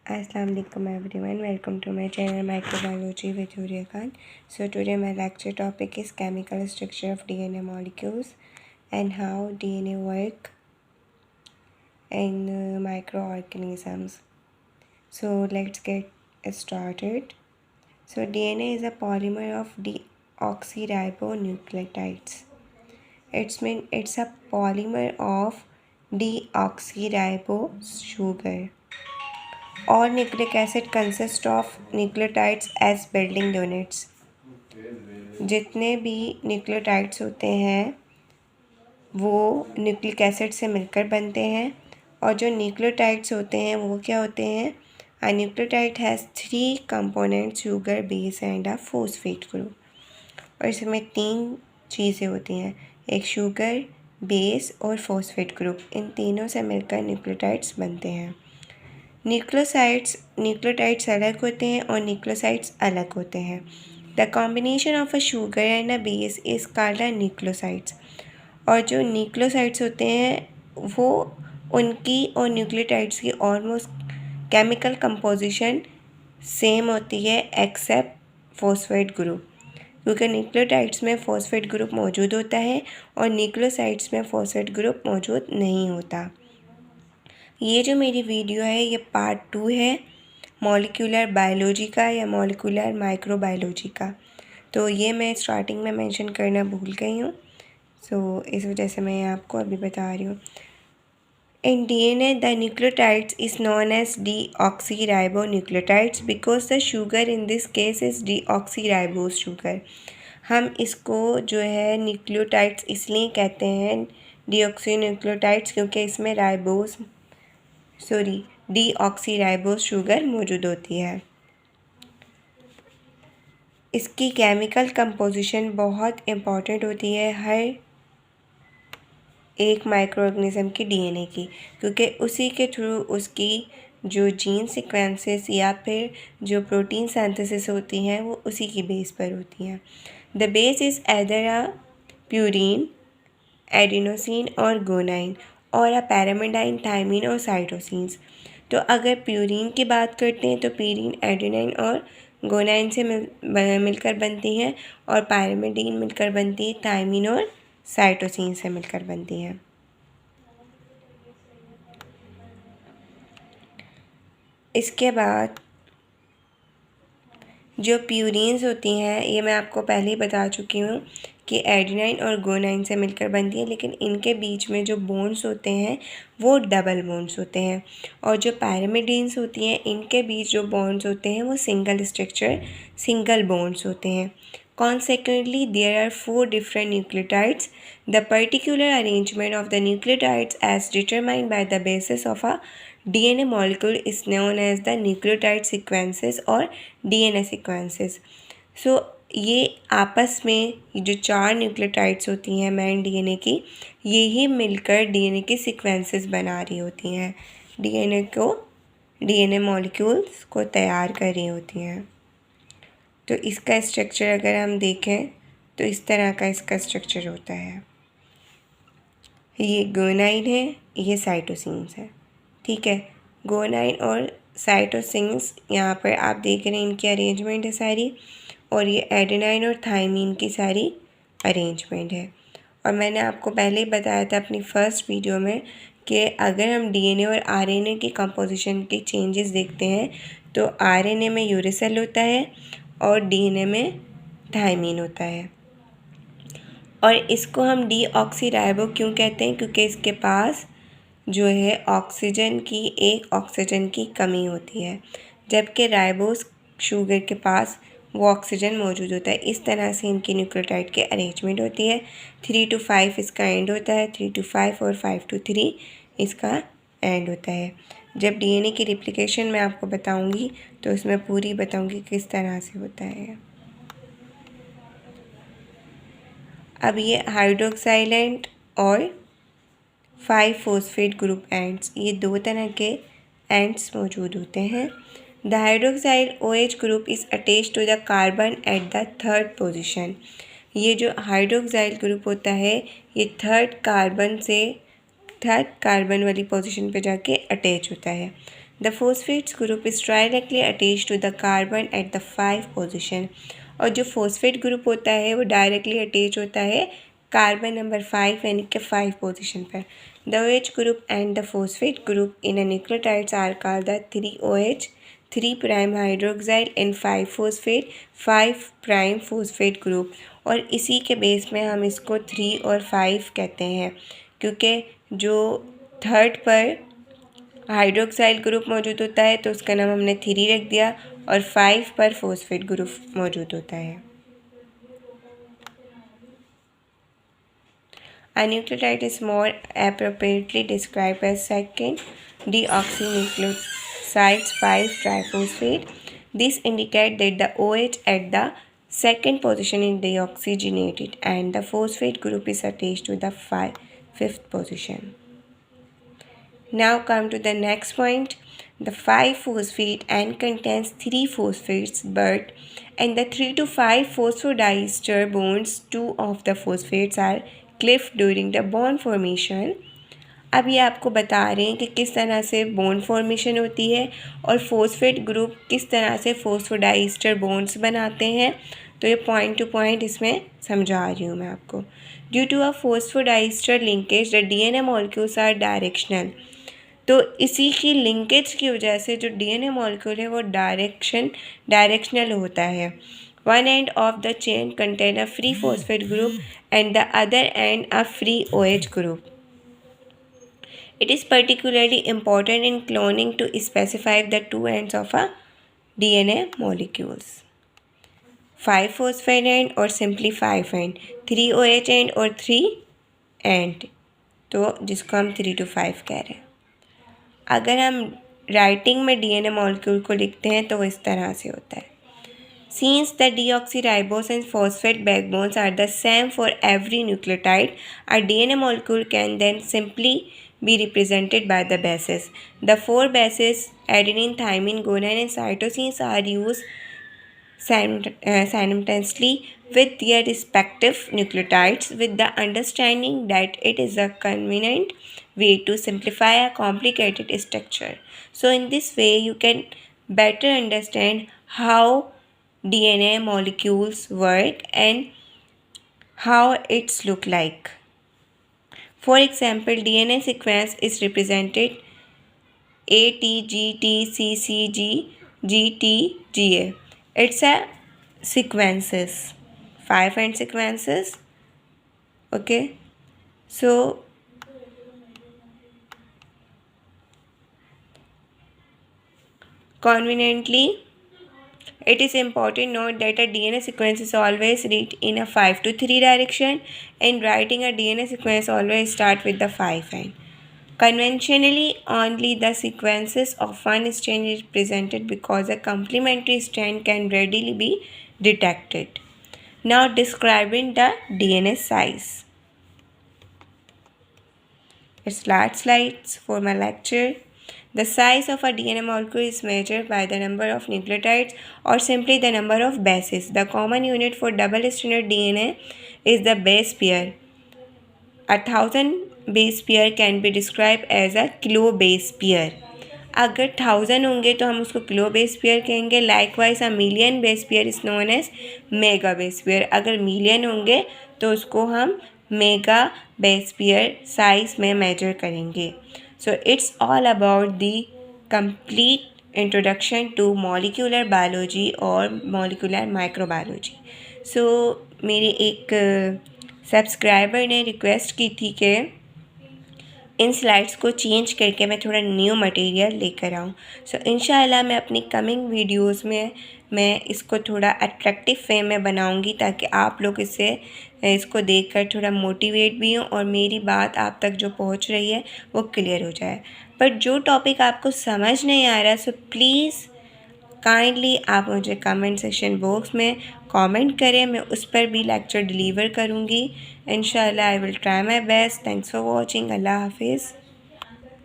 Assalamu alaikum everyone, welcome to my channel Microbiology with Huria Khan. So today my lecture topic is chemical structure of DNA molecules and how DNA work in microorganisms. So let's get started. So DNA is a polymer of deoxyribonucleotides. It's a polymer of deoxyribo sugar. All nucleic acid consist of nucleotides as building units. जितने भी nucleotides होते हैं वो nucleic acid से मिलकर बनते हैं और जो न्यूक्लियोटाइड्स होते हैं वो क्या होते हैं? अ nucleotide has 3 components sugar base and a phosphate group. और इसमें 3 चीज़ें होती हैं, एक शुगर बेस और फॉस्फेट ग्रुप। इन तीनों से मिलकर न्यूक्लियोटाइड्स बनते हैं। न्यूक्लियोटाइड्स अलग होते हैं और न्यूक्लियोसाइड्स अलग होते हैं। The combination of a sugar and a base is called a nucleosides. और जो न्यूक्लियोसाइड्स होते हैं वो उनकी और न्यूक्लियोटाइड्स की ऑलमोस्ट केमिकल कंपोजिशन सेम होती है एक्सेप्ट फॉस्फेट ग्रुप, क्योंकि न्यूक्लियोटाइड्स में फॉस्फेट ग्रुप मौजूद होता है और न्यूक्लियोसाइड्स में फॉस्फेट ग्रुप मौजूद नहीं होता। ये जो मेरी वीडियो है ये पार्ट 2 है मॉलिक्यूलर बायोलॉजी का या मॉलिक्यूलर माइक्रोबायोलॉजी का। तो ये मैं स्टार्टिंग में मेंशन करना भूल गई हूँ, सो इस वजह से मैं आपको अभी बता रही हूँ। In DNA, the nucleotides is known as deoxyribonucleotides because the sugar in this case is deoxyribose sugar. हम इसको जो है न्यूक्लियोटाइड्स इसलिए कहते हैं डीऑक्सीन्यूक्लियोटाइड्स क्योंकि इसमें डीऑक्सीराइबोस शुगर मौजूद होती है। इसकी केमिकल कंपोजिशन बहुत इम्पॉर्टेंट होती है हर एक माइक्रो ऑर्गेनिज्म की डीएनए की, क्योंकि उसी के थ्रू उसकी जो जीन सीक्वेंसेस या फिर जो प्रोटीन सिंथेसिस होती हैं वो उसी की बेस पर होती हैं। The base is either a purine, adenosine और गुआनिन और अ पैरामिडाइन, थायमिन और साइटोसिन्स। तो अगर प्यूरीन की बात करते हैं तो प्यूरीन एडेनिन और गुआनिन से मिलकर बनती हैं और पैरामिडीन मिलकर बनती है थायमिन और साइटोसिन से मिलकर बनती हैं। इसके बाद जो प्यूरीन्स होती हैं ये मैं आपको पहले ही बता चुकी हूँ कि एडेनाइन और गुआनिन से मिलकर बनती है, लेकिन इनके बीच में जो बोन्स होते हैं वो डबल बोन्स होते हैं। और जो पैरामिडीन्स होती हैं इनके बीच जो बॉन्ड्स होते हैं वो सिंगल बॉन्ड्स होते हैं। Consequently, there are 4 different nucleotides. The particular arrangement of the nucleotides as determined by the basis of a DNA molecule is known as the nucleotide sequences और DNA sequences. So, ये आपस में जो 4 nucleotides होती हैं main DNA की, ये ही मिलकर डीएनए की सीक्वेंसेस बना रही होती हैं, डीएनए मॉलिक्यूल्स को तैयार कर रही होती हैं। तो इसका स्ट्रक्चर अगर हम देखें तो इस तरह का इसका स्ट्रक्चर होता है। ये गुआनिन है, ये साइटोसिन्स है, ठीक है। गुआनिन और साइटोसिन्स यहाँ पर आप देख रहे हैं इनकी अरेंजमेंट है सारी, और ये एडेनाइन और थायमिन की सारी अरेंजमेंट है। और मैंने आपको पहले ही बताया था अपनी फर्स्ट वीडियो में कि अगर हम डीएनए और आरएनए की कंपोजिशन के चेंजेस देखते हैं तो आरएनए में यूरेसिल होता है और डीएनए में थायमिन होता है। और इसको हम डीऑक्सीराइबो क्यों कहते हैं? क्योंकि इसके पास जो है एक ऑक्सीजन की कमी होती है, जबकि राइबोस शुगर के पास वो ऑक्सीजन मौजूद होता है। इस तरह से इनकी न्यूक्लियोटाइड की अरेंजमेंट होती है। 3 to 5 इसका एंड होता है, 3 to 5 और 5 to 3 इसका एंड होता है। जब डीएनए की रिप्लिकेशन मैं आपको बताऊंगी तो उसमें पूरी बताऊंगी किस तरह से होता है। अब ये हाइड्रोक्साइलेंट और 5 फॉस्फेट ग्रुप एंड्स, ये 2 तरह के एंड्स मौजूद होते हैं। The hydroxyl OH group is attached to the carbon at the 3rd position. ये जो हाइड्रोक्साइल ग्रुप होता है ये थर्ड कार्बन वाली पोजीशन पे जाके अटैच होता है। The phosphates group is directly attached to the carbon at the 5 position. और जो phosphate group होता है वो directly attach होता है कार्बन नंबर 5 यानी कि 5 पोजिशन पर. The OH group and the phosphate group in a nucleotides are called the 3OH, 3' hydroxyl and 5-phosphate, 5' phosphate group. और इसी के बेस में हम इसको 3 और 5 कहते हैं क्योंकि जो थर्ड पर हाइड्रोक्साइल ग्रुप मौजूद होता है तो उसका नाम हमने 3 रख दिया और 5 पर फोस्फेट ग्रुप मौजूद होता है. A nucleotide is more appropriately described as second deoxynucleosides 5-triphosphate. This indicates that the OH at the second position is deoxygenated and the phosphate group is attached to the fifth position. Now come to the next point. The 5-phosphate and contains 3 phosphates but and the 3 to 5 phosphodiester bonds, 2 of the phosphates are cliff during the bond formation. अब ये आपको बता रहे हैं कि किस तरह से बॉन्ड फॉर्मेशन होती है और फोस्फेट ग्रुप किस तरह से फोस्फोडाइस्टर बॉन्ड्स बनाते हैं. तो ये पॉइंट टू पॉइंट इसमें समझा रही हूँ मैं आपको. Due to a phosphodiester linkage the DNA molecules are directional. तो इसी की लिंकेज की वजह से जो DNA मॉलिक्यूल है वो डायरेक्शनल होता है. One end of the chain contain a free phosphate group and the other end a free OH group. It is particularly important in cloning to specify the 2 ends of a DNA molecules. 5-phosphate end or simply 5 end, 3-OH end और 3 end. तो जिसको हम 3 to 5 कह रहे हैं. अगर हम writing में DNA मॉलिक्यूल को लिखते हैं तो वो इस तरह से होता है. Since the deoxyribose and phosphate backbones are the same for every nucleotide, a DNA molecule can then simply be represented by the bases. The 4 bases adenine, thymine, guanine and cytosines are used simultaneously with their respective nucleotides with the understanding that it is a convenient way to simplify a complicated structure. So in this way you can better understand how DNA molecules work and how it's look like. For example, DNA sequence is represented ATGTCCG GTGA. It's a sequences, 5 end sequences. Okay, so conveniently it is important note that a DNA sequence is always read in a 5 to 3 direction and writing a DNA sequence always start with the 5 end. Conventionally, only the sequences of one strand is presented because a complementary strand can readily be detected. Now describing the DNA size. It's last slides for my lecture. The size of a DNA molecule is measured by the number of nucleotides or simply the number of bases. The common unit for double-stranded DNA is the base pair. 1,000 base pair can be described as a kilo base pair. अगर 1000 होंगे तो हम उसको kilo base pair कहेंगे. Likewise a million base pair is known as mega base pair. अगर million होंगे तो उसको हम मेगा बेस पेयर साइज में मेजर करेंगे. So it's all about the complete introduction to molecular biology और molecular microbiology. So मेरे एक सब्सक्राइबर ने रिक्वेस्ट की थी कि इन स्लाइड्स को चेंज करके मैं थोड़ा न्यू मटेरियल लेकर आऊँ. सो इंशाल्लाह मैं अपनी कमिंग वीडियोस में मैं इसको थोड़ा अट्रैक्टिव वे में बनाऊँगी ताकि आप लोग इसको देखकर थोड़ा मोटिवेट भी हों और मेरी बात आप तक जो पहुँच रही है वो क्लियर हो जाए. बट जो टॉपिक आपको समझ नहीं आ रहा सो प्लीज़ काइंडली आप मुझे कमेंट सेक्शन बॉक्स में कमेंट करें. मैं उस पर भी लेक्चर डिलीवर करूँगी इंशाल्लाह. I will try my best. Thanks for watching. अल्लाह हाफिज़.